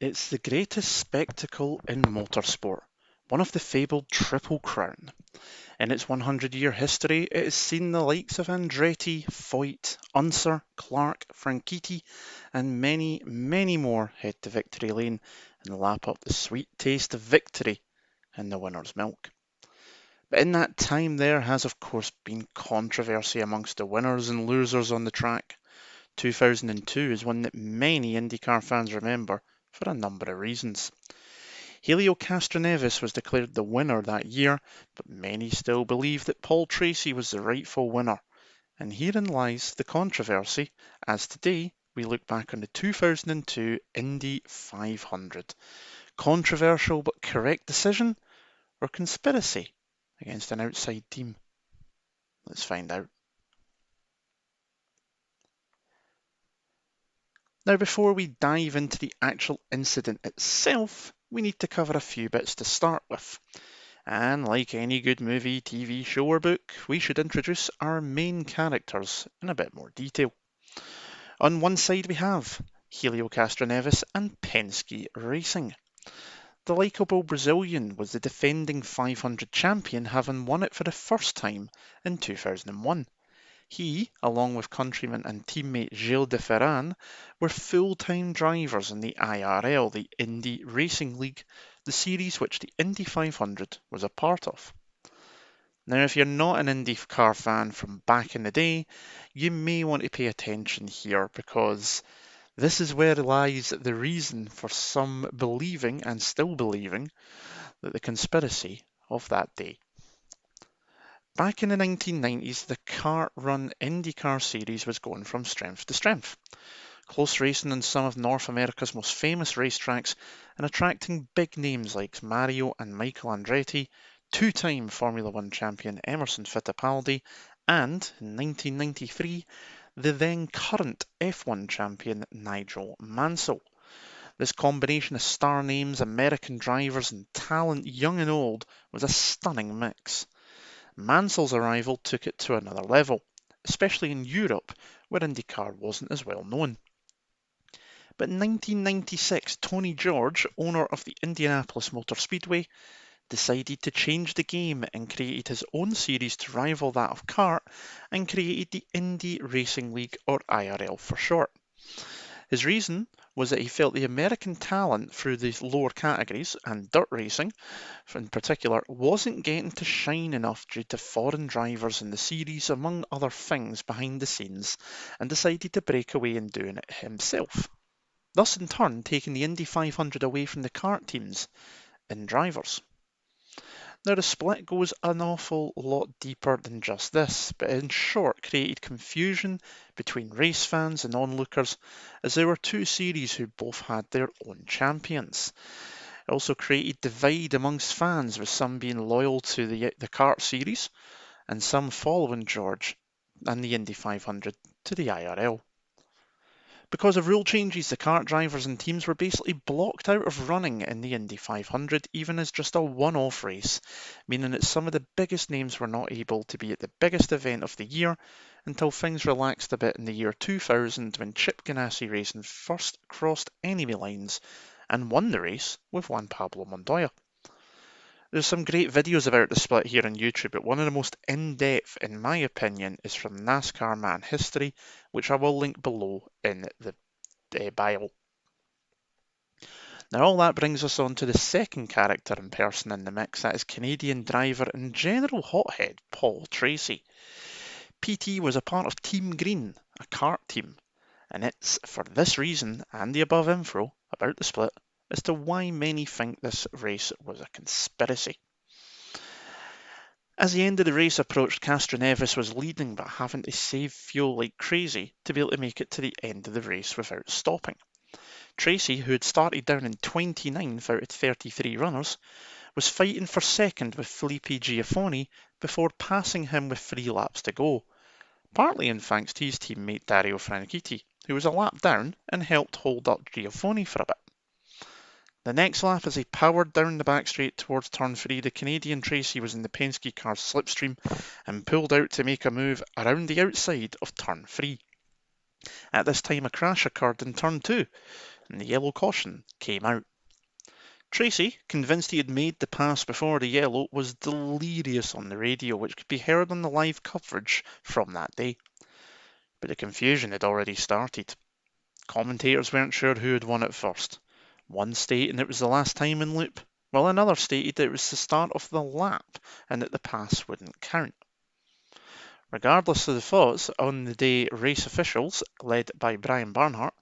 It's the greatest spectacle in motorsport, one of the fabled Triple Crown. In its 100-year history, it has seen the likes of Andretti, Foyt, Unser, Clark, Franchitti, and many, many more head to victory lane and lap up the sweet taste of victory in the winner's milk. But in that time, there has, of course, been controversy amongst the winners and losers on the track. 2002 is one that many IndyCar fans remember for a number of reasons. Helio Castroneves was declared the winner that year, but many still believe that Paul Tracy was the rightful winner. And herein lies the controversy, as today we look back on the 2002 Indy 500. Controversial but correct decision, or conspiracy against an outside team? Let's find out. Now, before we dive into the actual incident itself, we need to cover a few bits to start with. And like any good movie, TV show or book, we should introduce our main characters in a bit more detail. On one side we have Helio Castroneves and Penske Racing. The likeable Brazilian was the defending 500 champion, having won it for the first time in 2001. He, along with countryman and teammate Gilles de Ferran, were full-time drivers in the IRL, the Indy Racing League, the series which the Indy 500 was a part of. Now, if you're not an IndyCar fan from back in the day, you may want to pay attention here, because this is where lies the reason for some believing, and still believing, that the conspiracy of that day. Back in the 1990s, the kart-run IndyCar series was going from strength to strength. Close racing on some of North America's most famous racetracks and attracting big names like Mario and Michael Andretti, two-time Formula One champion Emerson Fittipaldi, and, in 1993, the then current F1 champion Nigel Mansell. This combination of star names, American drivers and talent young and old was a stunning mix. Mansell's arrival took it to another level, especially in Europe, where IndyCar wasn't as well known. But in 1996, Tony George, owner of the Indianapolis Motor Speedway, decided to change the game and created his own series to rival that of kart, and created the Indy Racing League, or IRL for short. His reason was that he felt the American talent through the lower categories, and dirt racing in particular, wasn't getting to shine enough due to foreign drivers in the series, among other things behind the scenes, and decided to break away and doing it himself. Thus in turn taking the Indy 500 away from the kart teams and drivers. Now, the split goes an awful lot deeper than just this, but in short created confusion between race fans and onlookers, as there were two series who both had their own champions. It also created divide amongst fans, with some being loyal to the kart series and some following George and the Indy 500 to the IRL. Because of rule changes, the kart drivers and teams were basically blocked out of running in the Indy 500, even as just a one-off race, meaning that some of the biggest names were not able to be at the biggest event of the year until things relaxed a bit in the year 2000, when Chip Ganassi Racing first crossed enemy lines and won the race with Juan Pablo Montoya. There's some great videos about the split here on YouTube, but one of the most in-depth, in my opinion, is from NASCARman History, which I will link below in the bio. Now, all that brings us on to the second character and person in the mix. That is Canadian driver and general hothead Paul Tracy. PT was a part of Team Green, a kart team, and it's for this reason and the above info about the split as to why many think this race was a conspiracy. As the end of the race approached, Castroneves was leading but having to save fuel like crazy to be able to make it to the end of the race without stopping. Tracy, who had started down in 29th out of 33 runners, was fighting for second with Felipe Giafoni before passing him with 3 laps to go, partly in thanks to his teammate Dario Franchitti, who was a lap down and helped hold up Giafoni for a bit. The next lap, as he powered down the back straight towards turn 3, the Canadian Tracy was in the Penske car's slipstream and pulled out to make a move around the outside of turn 3. At this time, a crash occurred in turn 2, and the yellow caution came out. Tracy, convinced he had made the pass before the yellow, was delirious on the radio, which could be heard on the live coverage from that day. But the confusion had already started. Commentators weren't sure who had won it first. One stating it was the last time in loop, while another stated that it was the start of the lap and that the pass wouldn't count. Regardless of the thoughts, on the day race officials, led by Brian Barnhart,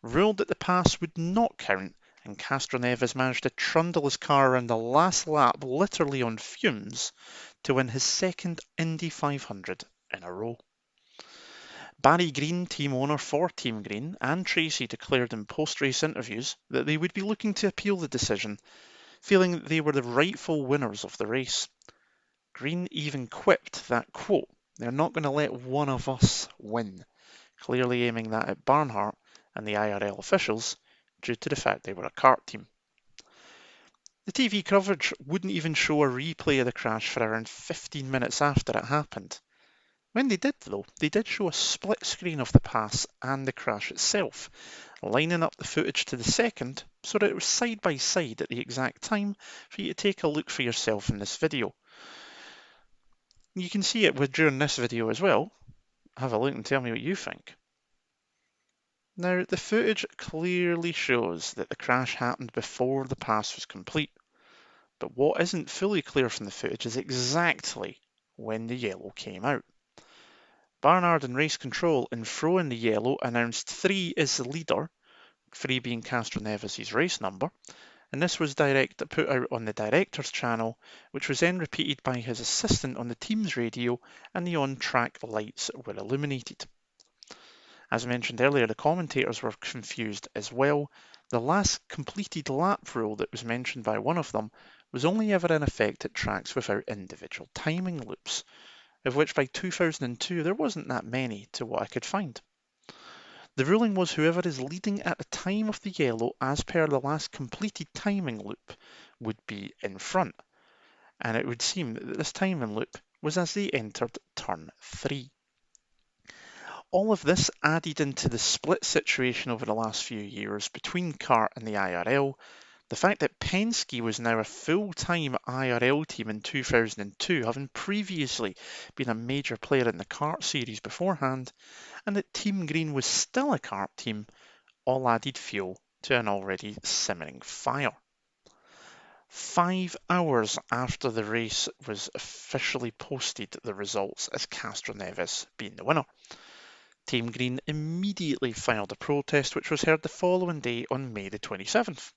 ruled that the pass would not count, and Castroneves managed to trundle his car around the last lap literally on fumes to win his second Indy 500 in a row. Barry Green, team owner for Team Green, and Tracy declared in post-race interviews that they would be looking to appeal the decision, feeling that they were the rightful winners of the race. Green even quipped that, quote, "They're not going to let one of us win," clearly aiming that at Barnhart and the IRL officials due to the fact they were a kart team. The TV coverage wouldn't even show a replay of the crash for around 15 minutes after it happened. When they did, though, they did show a split screen of the pass and the crash itself, lining up the footage to the second so that it was side by side at the exact time for you to take a look for yourself in this video. You can see it during this video as well. Have a look and tell me what you think. Now, the footage clearly shows that the crash happened before the pass was complete, but what isn't fully clear from the footage is exactly when the yellow came out. Barnard and Race Control, in throwing the yellow, announced 3 is the leader, 3 being Castroneves' race number, and this was put out on the director's channel, which was then repeated by his assistant on the team's radio, and the on-track lights were illuminated. As mentioned earlier, the commentators were confused as well. The last completed lap rule that was mentioned by one of them was only ever in effect at tracks without individual timing loops, of which by 2002 there wasn't that many to what I could find. The ruling was whoever is leading at the time of the yellow as per the last completed timing loop would be in front, and it would seem that this timing loop was as they entered turn 3. All of this added into the split situation over the last few years between kart and the IRL. The fact that Penske was now a full-time IRL team in 2002, having previously been a major player in the kart series beforehand, and that Team Green was still a kart team, all added fuel to an already simmering fire. 5 hours after the race was officially posted, the results as Castroneves being the winner. Team Green immediately filed a protest, which was heard the following day on May the 27th.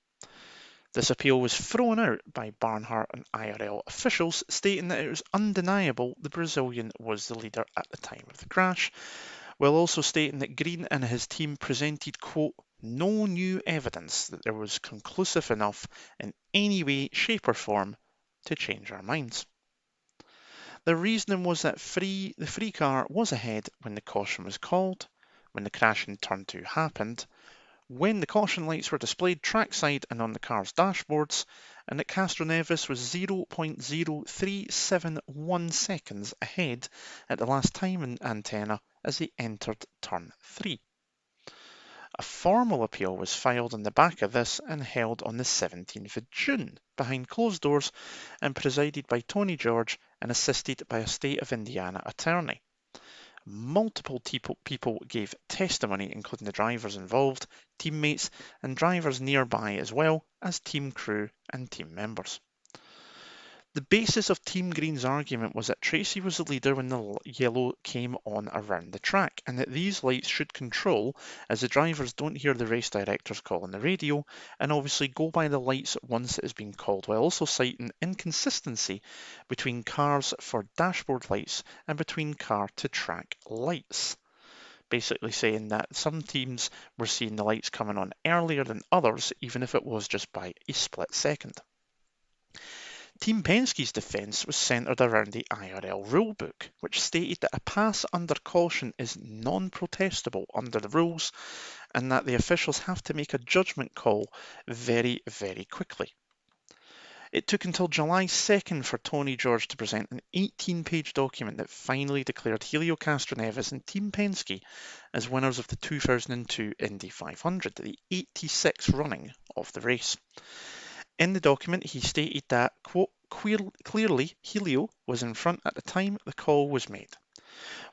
This appeal was thrown out by Barnhart and IRL officials, stating that it was undeniable the Brazilian was the leader at the time of the crash, while also stating that Green and his team presented, quote, "no new evidence that there was conclusive enough in any way, shape or form to change our minds." The reasoning was that the free car was ahead when the caution was called, when the crash in turn 2 happened, when the caution lights were displayed trackside and on the car's dashboards, and that Castroneves was 0.0371 seconds ahead at the last timing antenna as they entered turn 3. A formal appeal was filed on the back of this and held on the 17th of June behind closed doors and presided by Tony George and assisted by a state of Indiana attorney. Multiple people gave testimony, including the drivers involved, teammates, and drivers nearby, as well as team crew and team members. The basis of Team Green's argument was that Tracy was the leader when the yellow came on around the track, and that these lights should control, as the drivers don't hear the race director's call on the radio, and obviously go by the lights once it has been called, while also citing inconsistency between cars for dashboard lights and between car to track lights. Basically saying that some teams were seeing the lights coming on earlier than others, even if it was just by a split second. Team Penske's defence was centred around the IRL rulebook, which stated that a pass under caution is non-protestable under the rules, and that the officials have to make a judgment call very, very quickly. It took until July 2nd for Tony George to present an 18-page document that finally declared Helio Castroneves and Team Penske as winners of the 2002 Indy 500, the 86th running of the race. In the document, he stated that, quote, clearly Helio was in front at the time the call was made,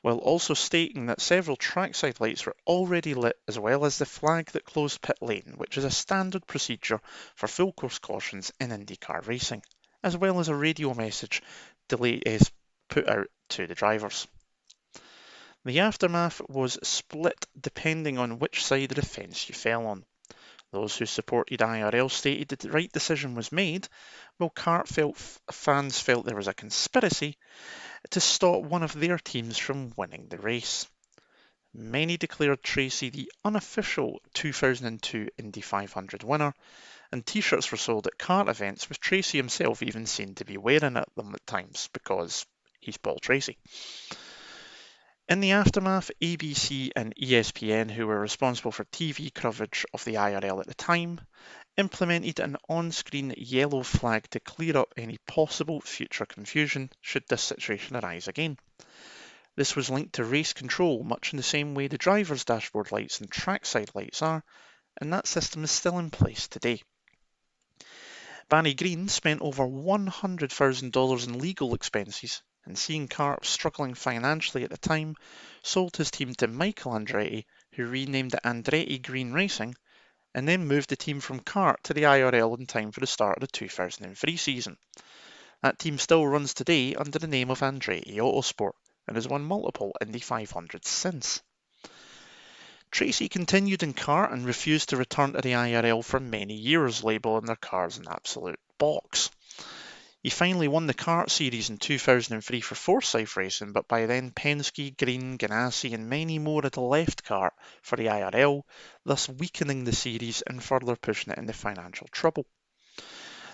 while also stating that several trackside lights were already lit, as well as the flag that closed pit lane, which is a standard procedure for full course cautions in IndyCar racing, as well as a radio message delay is put out to the drivers. The aftermath was split depending on which side of the fence you fell on. Those who supported IRL stated that the right decision was made, while fans felt there was a conspiracy to stop one of their teams from winning the race. Many declared Tracy the unofficial 2002 Indy 500 winner, and t-shirts were sold at kart events, with Tracy himself even seen to be wearing them at times because he's Paul Tracy. In the aftermath, ABC and ESPN, who were responsible for TV coverage of the IRL at the time, implemented an on-screen yellow flag to clear up any possible future confusion should this situation arise again. This was linked to race control, much in the same way the driver's dashboard lights and trackside lights are, and that system is still in place today. Barry Green spent over $100,000 in legal expenses, and seeing kart struggling financially at the time, sold his team to Michael Andretti, who renamed it Andretti Green Racing, and then moved the team from kart to the IRL in time for the start of the 2003 season. That team still runs today under the name of Andretti Autosport, and has won multiple Indy 500s since. Tracy continued in kart and refused to return to the IRL for many years, labelling their cars an absolute box. He finally won the kart series in 2003 for Forsyth Racing, but by then Penske, Green, Ganassi and many more had left kart for the IRL, thus weakening the series and further pushing it into financial trouble.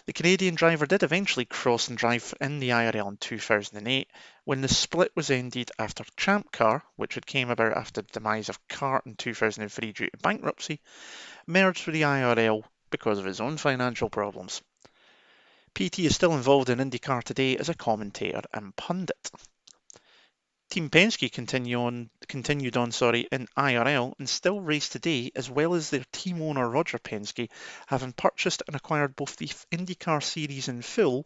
The Canadian driver did eventually cross and drive in the IRL in 2008, when the split was ended after Champ Car, which had came about after the demise of kart in 2003 due to bankruptcy, merged with the IRL because of his own financial problems. PT is still involved in IndyCar today as a commentator and pundit. Team Penske continued on in IRL and still race today, as well as their team owner Roger Penske having purchased and acquired both the IndyCar series in full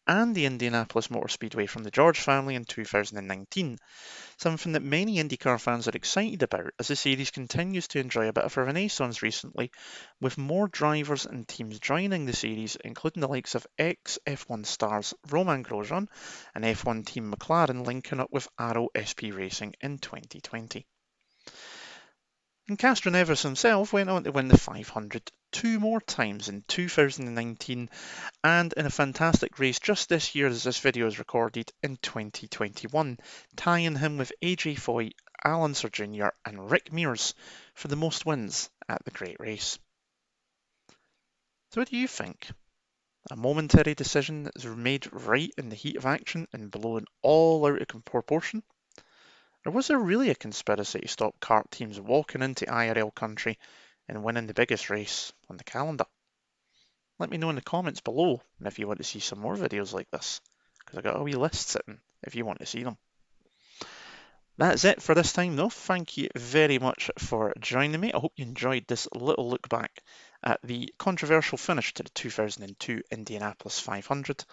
and the Indianapolis Motor Speedway from the George family in 2019, something that many IndyCar fans are excited about as the series continues to enjoy a bit of a renaissance recently, with more drivers and teams joining the series, including the likes of ex-F1 stars Romain Grosjean and F1 team McLaren linking up with Arrow SP Racing in 2020. And Castroneves himself went on to win the 500 two more times in 2019 and in a fantastic race just this year as this video is recorded in 2021, tying him with AJ Foyt, Alan Sir Jr. and Rick Mears for the most wins at the Great Race. So what do you think? A momentary decision that was made right in the heat of action and blown all out of proportion? Or was there really a conspiracy to stop kart teams walking into IRL country and winning the biggest race on the calendar? Let me know in the comments below, and if you want to see some more videos like this, because I got a wee list sitting if you want to see them. That's it for this time though. Thank you very much for joining me. I hope you enjoyed this little look back at the controversial finish to the 2002 Indianapolis 500.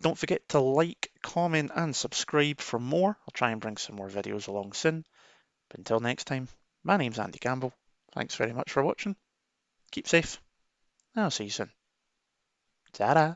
Don't forget to like, comment and subscribe for more. I'll try and bring some more videos along soon. But until next time, my name's Andy Campbell. Thanks very much for watching. Keep safe. I'll see you soon. Ta-da!